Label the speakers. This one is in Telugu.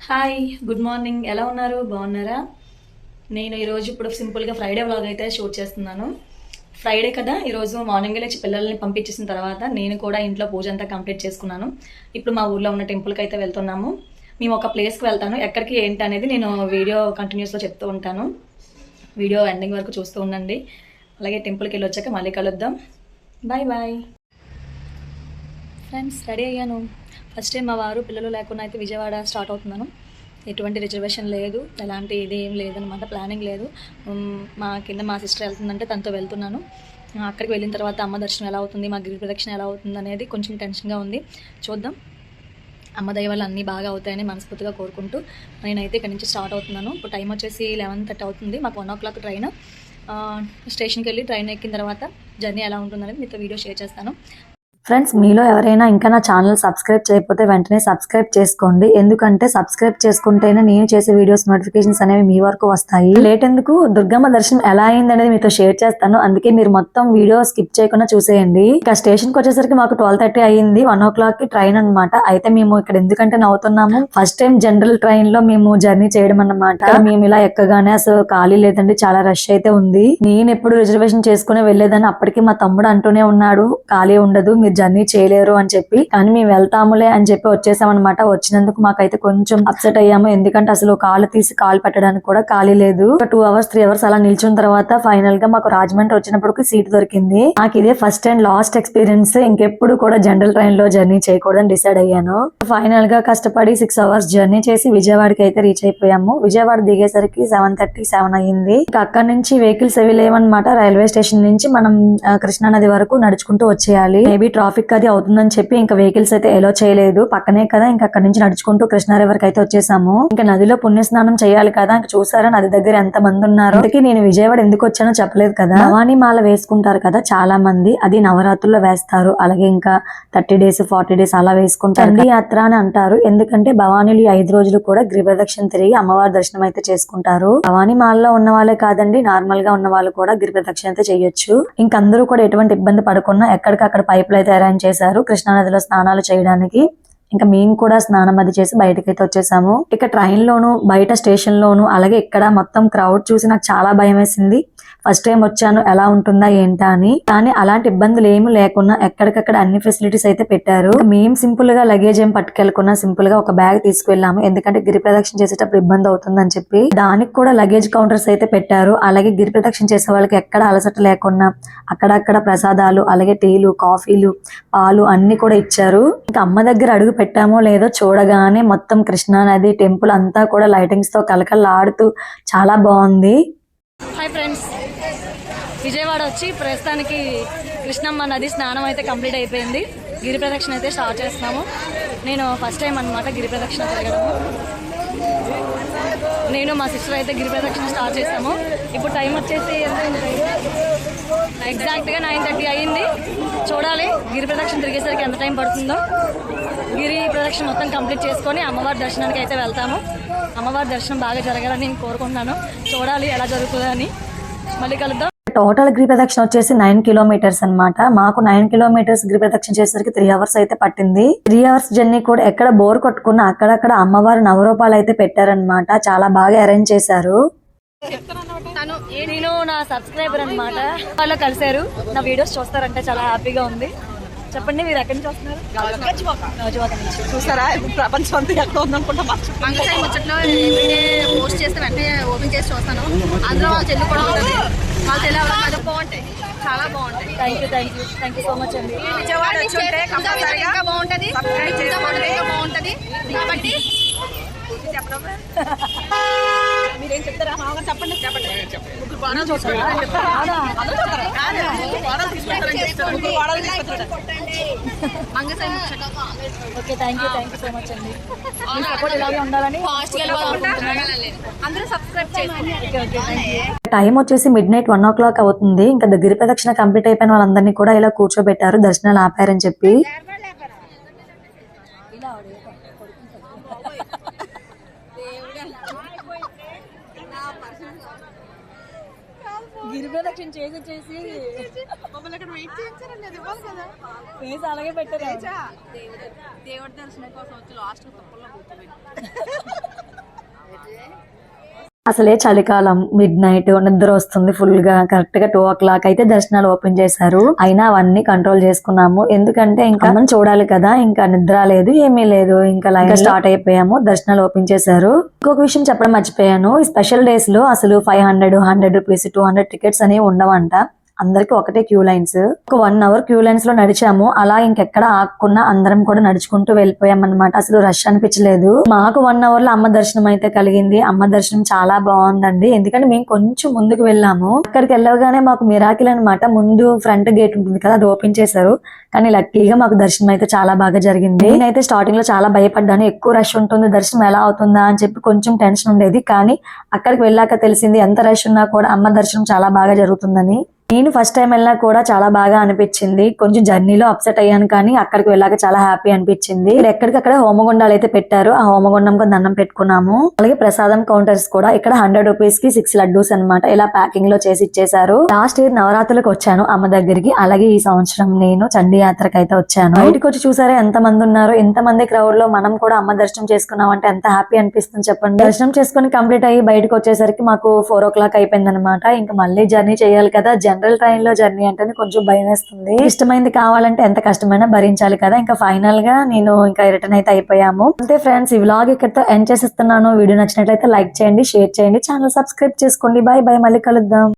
Speaker 1: Hi good morning. ఎలా ఉన్నారు? బాగున్నారా? నేను ఈరోజు ఇప్పుడు సింపుల్గా ఫ్రైడే వ్లాగ్ అయితే షూట్ చేస్తున్నాను. ఫ్రైడే కదా, ఈరోజు మార్నింగ్ లేచి పిల్లల్ని పంపించేసిన తర్వాత నేను కూడా ఇంట్లో పూజ అంతా కంప్లీట్ చేసుకున్నాను. ఇప్పుడు మా ఊర్లో ఉన్న టెంపుల్కి అయితే వెళ్తున్నాము. మేము ఒక ప్లేస్కి వెళ్తాను. ఎక్కడికి ఏంటి అనేది నేను వీడియో కంటిన్యూస్లో చెప్తూ ఉంటాను. వీడియో ఎండింగ్ వరకు చూస్తూ ఉండండి. అలాగే టెంపుల్కి వెళ్ళి వచ్చాక మళ్ళీ కలుద్దాం. Bye bye friends. రెడీ అయ్యాను. ఫస్ట్ టైం మా వారు పిల్లలు లేకుండా అయితే విజయవాడ స్టార్ట్ అవుతున్నాను. ఎటువంటి రిజర్వేషన్ లేదు, ఎలాంటి ఇది ఏం లేదనమాట, ప్లానింగ్ లేదు. మా సిస్టర్ వెళ్తుందంటే తనతో వెళ్తున్నాను. అక్కడికి వెళ్ళిన తర్వాత అమ్మ దర్శనం ఎలా అవుతుంది, మా గిరి ప్రదక్షిణ ఎలా అవుతుంది అనేది కొంచెం టెన్షన్గా ఉంది. చూద్దాం. అమ్మ దయ వల్ల అన్నీ బాగా అవుతాయని మనస్ఫూర్తిగా కోరుకుంటూ నేనైతే ఇక్కడి నుంచి స్టార్ట్ అవుతున్నాను. ఇప్పుడు టైం వచ్చేసి 11:30 అవుతుంది. మాకు 1 o'clock ట్రైన్. స్టేషన్కి వెళ్ళి ట్రైన్ ఎక్కిన తర్వాత జర్నీ ఎలా ఉంటుందనేది మీతో వీడియో షేర్ చేస్తాను.
Speaker 2: ఫ్రెండ్స్, మీలో ఎవరైనా ఇంకా నా ఛానల్ సబ్స్క్రైబ్ చేయకపోతే వెంటనే సబ్స్క్రైబ్ చేసుకోండి. ఎందుకంటే సబ్స్క్రైబ్ చేసుకుంటేనే నేను చేసే వీడియోస్ నోటిఫికేషన్స్ అనేవి మీ వరకు వస్తాయి. లేట్ ఎందుకు, దుర్గమ్మ దర్శనం ఎలా అయింది అనేది మీతో షేర్ చేస్తాను. అందుకే మీరు మొత్తం వీడియో స్కిప్ చేయకుండా చూసేయండి. ఇక స్టేషన్ కి వచ్చేసరికి మాకు 12:30 అయ్యింది. 1 o'clock కి ట్రైన్ అనమాట. అయితే మేము ఇక్కడ ఎందుకంటే నవ్వుతున్నాము, ఫస్ట్ టైం జనరల్ ట్రైన్ లో మేము జర్నీ చేయడం అన్నమాట. మేము ఇలా ఎక్కగానే అసలు ఖాళీ లేదండి, చాలా రష్ అయితే ఉంది. నేను ఎప్పుడు రిజర్వేషన్ చేసుకుని వెళ్లేదని అప్పటికి మా తమ్ముడు అంటూనే ఉన్నాడు, ఖాళీ ఉండదు, మీరు జర్నీ చేయలేరు అని చెప్పి. కానీ మేము వెళ్తాములే అని చెప్పి వచ్చేసాం అనమాట. వచ్చినందుకు మాకైతే కొంచెం అప్సెట్ అయ్యాము. ఎందుకంటే అసలు కాళ్ళు తీసి కాలు పెట్టడానికి కూడా ఖాళీ లేదు. 2 hours 3 hours అలా నిల్చున్న తర్వాత ఫైనల్ గా మాకు రాజమండ్రి వచ్చినప్పటికి సీట్ దొరికింది. నాకు ఇదే ఫస్ట్ అండ్ లాస్ట్ ఎక్స్పీరియన్స్. ఇంకెప్పుడు కూడా జనరల్ ట్రైన్ లో జర్నీ చేయకూడదని డిసైడ్ అయ్యాను. ఫైనల్ గా కష్టపడి 6 hours జర్నీ చేసి విజయవాడకి అయితే రీచ్ అయిపోయాము. విజయవాడ దిగేసరికి 7:30 7 అయ్యింది. ఇంకా అక్కడ నుంచి వెహికల్స్ అవి లేవన్నమాట. రైల్వే స్టేషన్ నుంచి మనం కృష్ణానది వరకు నడుచుకుంటూ వచ్చేయాలి. మేబీ ట్రాఫిక్ అది అవుతుందని చెప్పి ఇంకా వెహికల్స్ అయితే ఎలో చేయలేదు. పక్కనే కదా, ఇంకా అక్కడ నుంచి నడుచుకుంటూ కృష్ణా రివర్ కి అయితే వచ్చేసాము. ఇంకా నదిలో పుణ్యస్నానం చేయాలి కదా. ఇంకా చూసారా నది దగ్గర ఎంత మంది ఉన్నారు. అందుకే నేను విజయవాడ ఎందుకు వచ్చానో చెప్పలేదు కదా. భవానీ మాల వేసుకుంటారు కదా చాలా మంది, అది నవరాత్రుల్లో వేస్తారు. అలాగే ఇంకా 30 days 40 days అలా వేసుకుంటారు. దండి యాత్ర అని అంటారు. ఎందుకంటే భవానీలు 5 రోజులు కూడా గిరి ప్రదక్షిణ తిరిగి అమ్మవారి దర్శనం అయితే చేసుకుంటారు. భవానీ మాలలో ఉన్న వాళ్ళే కాదండి, నార్మల్ గా ఉన్న వాళ్ళు కూడా గిరి ప్రదక్షిణ అయితే చేయొచ్చు. ఇంకా అందరూ కూడా ఎటువంటి ఇబ్బంది పడకుండా ఎక్కడికక్కడ పైపులు అయితే అరేంజ్ చేశారు కృష్ణానదిలో స్నానాలు చేయడానికి. ఇంకా మేము కూడా స్నానం అది చేసి బయటకైతే వచ్చేసాము. ఇక ట్రైన్ లోను, బయట స్టేషన్ లోను, అలాగే ఇక్కడ మొత్తం క్రౌడ్ చూసి నాకు చాలా భయం వేసింది. ఫస్ట్ టైం వచ్చాను, ఎలా ఉంటుందా ఏంటా అని. కానీ అలాంటి ఇబ్బందులు ఏమి లేకుండా ఎక్కడికక్కడ అన్ని ఫెసిలిటీస్ అయితే పెట్టారు. మేము సింపుల్ గా లగేజ్ ఏం పట్టుకెళ్ళకుండా సింపుల్ గా ఒక బ్యాగ్ తీసుకువెళ్ళాము. ఎందుకంటే గిరి ప్రదక్షిణ చేసేటప్పుడు ఇబ్బంది అవుతుందని చెప్పి దానికి కూడా లగేజ్ కౌంటర్స్ అయితే పెట్టారు. అలాగే గిరి ప్రదక్షిణ చేసే వాళ్ళకి ఎక్కడ అలసట లేకుండా అక్కడక్కడ ప్రసాదాలు, అలాగే టీలు, కాఫీలు, పాలు అన్ని కూడా ఇచ్చారు. ఇంకా అమ్మ దగ్గర అడుగు పెట్టామో లేదో చూడగానే మొత్తం కృష్ణానది టెంపుల్ అంతా కూడా లైటింగ్స్ తో కలకలాడుతూ చాలా బాగుంది.
Speaker 1: హాయ్ ఫ్రెండ్స్, విజయవాడ వచ్చి ప్రస్తుతానికి కృష్ణమ్మ నది స్నానం అయితే కంప్లీట్ అయిపోయింది. గిరి ప్రదక్షిణ అయితే స్టార్ట్ చేస్తున్నాము. నేను ఫస్ట్ టైం అనమాట గిరి ప్రదక్షిణ తిరగడము. నేను మా సిస్టర్ అయితే గిరి ప్రదక్షిణ స్టార్ట్ చేసాము. ఇప్పుడు టైం వచ్చేసి ఎగ్జాక్ట్గా 9:30 అయ్యింది. చూడాలి గిరి ప్రదక్షిణ తిరిగేసరికి ఎంత టైం పడుతుందో. గిరి ప్రదక్షిణ మొత్తం కంప్లీట్ చేసుకొని అమ్మవారి దర్శనానికి అయితే వెళ్తాము. అమ్మవారి దర్శనం బాగా జరగాలని నేను కోరుకుంటున్నాను. చూడాలి ఎలా జరుగుతుందని. మళ్ళీ కలుద్దాం.
Speaker 2: టోటల్ గిరి ప్రదక్షిణ వచ్చేసి 9 kilometers అనమాట. మాకు 9 kilometers గిరి ప్రదక్షిణ చేసేసరికి 3 hours అయితే పట్టింది. 3 hours జర్నీ కూడా ఎక్కడ బోర్ కొట్టుకున్నా అక్కడక్కడ అమ్మవారి నవరూపాలు అయితే పెట్టారనమాట. చాలా బాగా అరేంజ్ చేశారు.
Speaker 1: నేను నా సబ్స్క్రైబర్ అనమాట, వాళ్ళు కలిశారు. నా వీడియోస్ చూస్తారంటే చాలా హ్యాపీగా ఉంది. చెప్పండి, మీరు ఎక్కడి నుంచి వస్తున్నారు? గాజువాక నుంచి.
Speaker 3: చూసారా ప్రపంచం అంతా ఎక్కడ ఉందనుకుంటా.
Speaker 4: మంగళసాయి ముచ్చట్లో పోస్ట్ చేస్తే వెంటనే ఓపెన్ చేసి చూస్తాను. అందులో వాళ్ళ చెల్లి కూడా ఉంటుంది. వాళ్ళ చెల్లి అవడం బాగుంటాయి, చాలా బాగుంటాయి.
Speaker 1: థ్యాంక్ యూ సో మచ్ అండి.
Speaker 4: విజయవాడ ఇంకా బాగుంటది, ఇంకా బాగుంటది. కాబట్టి
Speaker 3: మీరేం చెప్తారా? చెప్పండి చెప్పండి.
Speaker 4: మంగళసాయి ముచ్చట.
Speaker 1: Okay, thank you so much అండి. మీ సపోర్ట్ ఇలాగే ఉండాలని
Speaker 4: అందరూ సబ్స్క్రైబ్ చేయండి.
Speaker 2: టైం వచ్చేసి midnight 1 o'clock అవుతుంది. ఇంకా గిరి ప్రదక్షిణ కంప్లీట్ అయిపోయిన వాళ్ళందరినీ కూడా ఇలా కూర్చోబెట్టారు, దర్శనాలు ఆపారని చెప్పి.
Speaker 1: గిరి ప్రదక్షిణ చేసి
Speaker 3: మమ్మల్ని అక్కడ వెయిట్ చేయించారండి, అది ఇవ్వాలి కదా.
Speaker 1: ఫేస్ అలాగే పెట్టారు.
Speaker 3: దేవుడి దర్శనం కోసం వచ్చి లాస్ట్ తప్పుల్లో కూర్చోబెట్టి
Speaker 2: అసలే చలికాలం, మిడ్ నైట్ నిద్ర వస్తుంది ఫుల్ గా. కరెక్ట్ గా 2 o'clock అయితే దర్శనాలు ఓపెన్ చేశారు. అయినా అవన్నీ కంట్రోల్ చేసుకున్నాము, ఎందుకంటే ఇంకా మనం చూడాలి కదా. ఇంకా నిద్ర లేదు, ఏమీ లేదు. ఇంకా లైన్ స్టార్ట్ అయిపోయాము. దర్శనాలు ఓపెన్ చేశారు. ఇంకొక విషయం చెప్పడం మర్చిపోయాను, ఈ స్పెషల్ డేస్ లో అసలు 500, 100 రూపీస్, 200 టికెట్స్ అనేవి ఉండవంట. అందరికి ఒకటే క్యూ లైన్స్. ఒక 1 hour క్యూ లైన్స్ లో నడిచాము. అలా ఇంకెక్కడ ఆగకుండా అందరం కూడా నడుచుకుంటూ వెళ్ళిపోయాం అనమాట. అసలు రష్ అనిపించలేదు. మాకు 1 hour లో అమ్మ దర్శనం అయితే కలిగింది. అమ్మ దర్శనం చాలా బాగుందండి, ఎందుకంటే మేము కొంచెం ముందుకు వెళ్ళాము. అక్కడికి వెళ్ళగానే మాకు మిరాకిల్ అనమాట. ముందు ఫ్రంట్ గేట్ ఉంటుంది కదా, అది ఓపెన్ చేశారు. కానీ లక్కీగా మాకు దర్శనం అయితే చాలా బాగా జరిగింది. నేనైతే స్టార్టింగ్ లో చాలా భయపడ్డాను, ఎక్కువ రష్ ఉంటుంది, దర్శనం ఎలా అవుతుందా అని చెప్పి కొంచెం టెన్షన్ ఉండేది. కానీ అక్కడికి వెళ్ళాక తెలిసింది ఎంత రష్ ఉన్నా కూడా అమ్మ దర్శనం చాలా బాగా జరుగుతుందని. నేను ఫస్ట్ టైం వెళ్ళినా కూడా చాలా బాగా అనిపించింది. కొంచెం జర్నీలో అప్సెట్ అయ్యాను, కానీ అక్కడికి వెళ్ళాక చాలా హ్యాపీ అనిపించింది. ఎక్కడికక్కడ హోమగుండాలు అయితే పెట్టారు. ఆ హోమగుండంకు దండం పెట్టుకున్నాము. అలాగే ప్రసాదం కౌంటర్స్ కూడా ఇక్కడ 100 రూపీస్ కి 6 లడ్డూస్ అన్నమాట ఇలా ప్యాకింగ్ లో చేసి ఇచ్చేసారు. లాస్ట్ ఇయర్ నవరాత్రులకు వచ్చాను అమ్మ దగ్గరికి. అలాగే ఈ సంవత్సరం నేను చండీ యాత్రకు అయితే వచ్చాను. బయటకు వచ్చి చూసారా ఎంత మంది ఉన్నారు. ఎంత మంది క్రౌడ్ లో మనం కూడా అమ్మ దర్శనం చేసుకున్నాం అంటే ఎంత హ్యాపీ అనిపిస్తుంది చెప్పండి. దర్శనం చేసుకుని కంప్లీట్ అయ్యి బయటకు వచ్చేసరికి మాకు 4 o'clock అయిపోయింది అనమాట. ఇంకా మళ్ళీ జర్నీ చేయాలి కదా. జనరల్ ట్రైన్ లో జర్నీ అంటేనే కొంచెం భయం వేస్తుంది. ఇష్టమైంది కావాలంటే ఎంత కష్టమైనా భరించాలి కదా. ఇంకా ఫైనల్ గా నేను ఇంకా రిటర్న్ అయితే అయిపోయాము. అంతే ఫ్రెండ్స్, ఈ వ్లాగ్ ఇక్కడితో ఎండ్ చేసేస్తున్నాను. వీడియో నచ్చినట్లయితే లైక్ చేయండి, షేర్ చేయండి, ఛానల్ సబ్స్క్రైబ్ చేసుకోండి. బాయ్ బాయ్, మళ్ళీ కలుద్దాం.